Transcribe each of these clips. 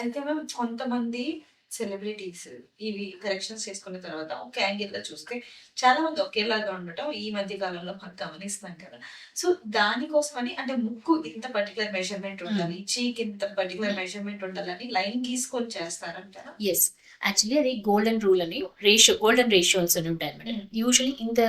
అయితే మ్యామ్ కొంతమంది సెలబ్రిటీస్ ఇవి కరెక్షన్స్ చేసుకున్న తర్వాత ఒక యాంగిల్‌లో చూస్తే చాలా మంది ఒకేలాగా ఉండటం ఈ మధ్య కాలంలో మనం గమనిస్తున్నాం కదా! సో, దానికోసమని అంటే ముక్కు ఇంత పర్టిక్యులర్ మెజర్‌మెంట్ ఉండాలి. చీక్ ఇంత పర్టిక్యులర్ మెజర్‌మెంట్ ఉండాలని లైన్ గీసుకొని చేస్తారంటారా? ఎస్. యాక్చువల్లీ అది గోల్డెన్ రూల్ అని గోల్డెన్ రేషియోస్ అని ఉంటాయి అనమాట. యూజువల్లీ ఇంత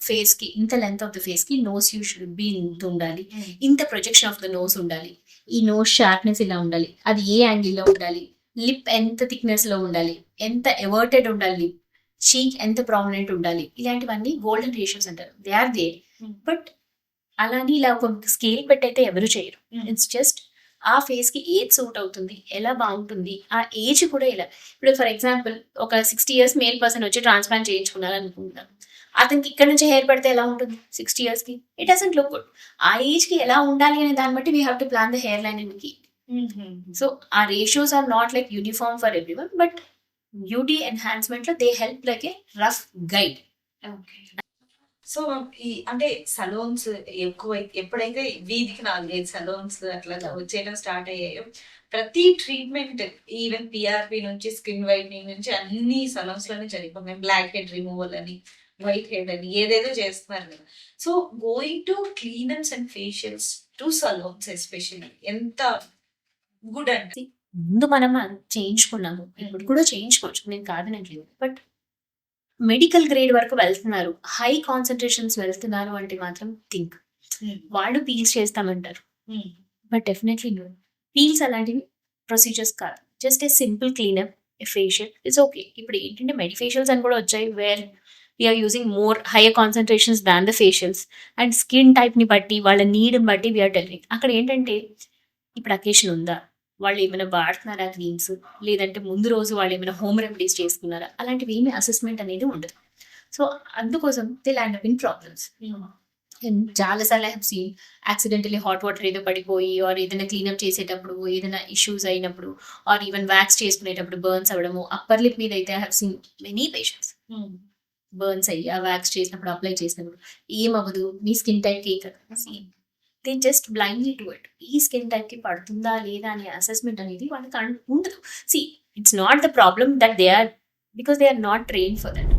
ఫేస్ కి ఇంత లెంత్ ఆఫ్ ద ఫేస్ కి నోస్ యూ షుడ్ బి ఇంత ఉండాలి, ఇంత ప్రొజెక్షన్ ఆఫ్ ద నోస్ ఉండాలి, ఈ నోస్ షార్ప్నెస్ ఇలా ఉండాలి, అది ఏ యాంగిల్లో ఉండాలి, లిప్ ఎంత థిక్నెస్ లో ఉండాలి, ఎంత ఎవర్టెడ్ ఉండాలి లిప్, చీక్ ఎంత ప్రామినెంట్ ఉండాలి, ఇలాంటివన్నీ గోల్డెన్ రేషియోస్ అంటారు. They are there. బట్ అలాని ఇలా ఒక స్కేల్ పెట్టయితే ఎవరు చేయరు. ఇట్స్ జస్ట్ ఆ ఫేస్ కి ఏజ్ సూట్ అవుతుంది, ఎలా బాగుంటుంది, ఆ ఏజ్ కూడా ఇలా. ఇప్పుడు ఫర్ ఎగ్జాంపుల్ ఒక 60 years మేల్ పర్సన్ వచ్చి ట్రాన్స్ప్లాంట్ చేయించుకున్నారు అనుకుంటున్నాం, అతనికి ఇక్కడ నుంచి హెయిర్ పడితే ఎలా ఉంటుంది 60 years కి? It doesn't look good. ఆ ఏజ్ కి ఎలా ఉండాలి అనే దాన్ని బట్టి we have to plan the hairline and keep. So ఆ ratios are not like uniform for everyone, but beauty enhancement లో they help like a rough guide. Okay. So, ఈ అంటే సలూన్స్ ఎప్పుడైతే వీధికి 4, 5 సలూన్స్ అట్లా వచ్చేయడం స్టార్ట్ అయ్యాయో, ప్రతి ట్రీట్మెంట్ ఈవెన్ పీఆర్‌పీ నుంచి, స్కిన్ వైట్నింగ్ నుంచి అన్ని సలూన్స్‌లోనే జరిగిపోతున్నాయి. బ్లాక్ హెడ్ రిమూవల్ అని, వైట్ హెడ్ అని ఏదేదో చేస్తున్నారు కదా! So, going to cleaners and facials to saloons especially ఎంత గుడ్ అండి? ముందు మనం చేయించుకున్నాము, ఇప్పుడు కూడా చేయించుకోవచ్చు, నేను కాదనట్లేదు. బట్ మెడికల్ గ్రేడ్ వరకు వెళ్తున్నారు, హై కాన్సన్ట్రేషన్స్ వెళ్తున్నారు అంటే మాత్రం థింక్ వాళ్ళు పీల్స్ చేస్తామంటారు. బట్ డెఫినెట్లీ పీల్స్ అలాంటివి ప్రొసీజర్స్ కాదు. Just a simple cleanup, a facial it's okay. ఇప్పుడు ఏంటంటే మెడిఫేషియల్స్ అని కూడా వచ్చాయి, where we are using more higher concentrations than the facials. And skin టైప్ని బట్టి, వాళ్ళ నీడ్ని బట్టి వీఆర్ టెలింగ్. అక్కడ ఏంటంటే ఇప్పుడు అకేషన్ ఉందా, వాళ్ళు ఏమైనా వాడుతున్నారా క్రీమ్స్, లేదంటే ముందు రోజు వాళ్ళు ఏమైనా హోమ్ రెమెడీస్ చేసుకున్నారా, అలాంటివి ఏమీ అసెస్మెంట్ అనేది ఉండదు. సో అందుకోసం they land up in problems. చాలాసార్లు I have seen accidentally hot water ఏదో పడిపోయి, ఆర్ ఏదైనా క్లీనప్ చేసేటప్పుడు ఏదైనా ఇష్యూస్ అయినప్పుడు, ఆర్ ఈవెన్ వ్యాక్స్ చేసుకునేటప్పుడు బర్న్స్ అవ్వడము. అప్పర్ లిప్ మీద అయితే I have seen many patients burns అయ్యి ఆ వ్యాక్స్ చేసినప్పుడు, అప్లై చేసినప్పుడు ఏమవ్వదు, మీ స్కిన్ టైప్కి they just blindly to it. ఈ స్కిన్ టైప్కి పడుతుందా లేదా అనే అసెస్మెంట్ అనేది వాళ్ళకి ఉండదు. See it's not the problem that they are, because they are not train for that.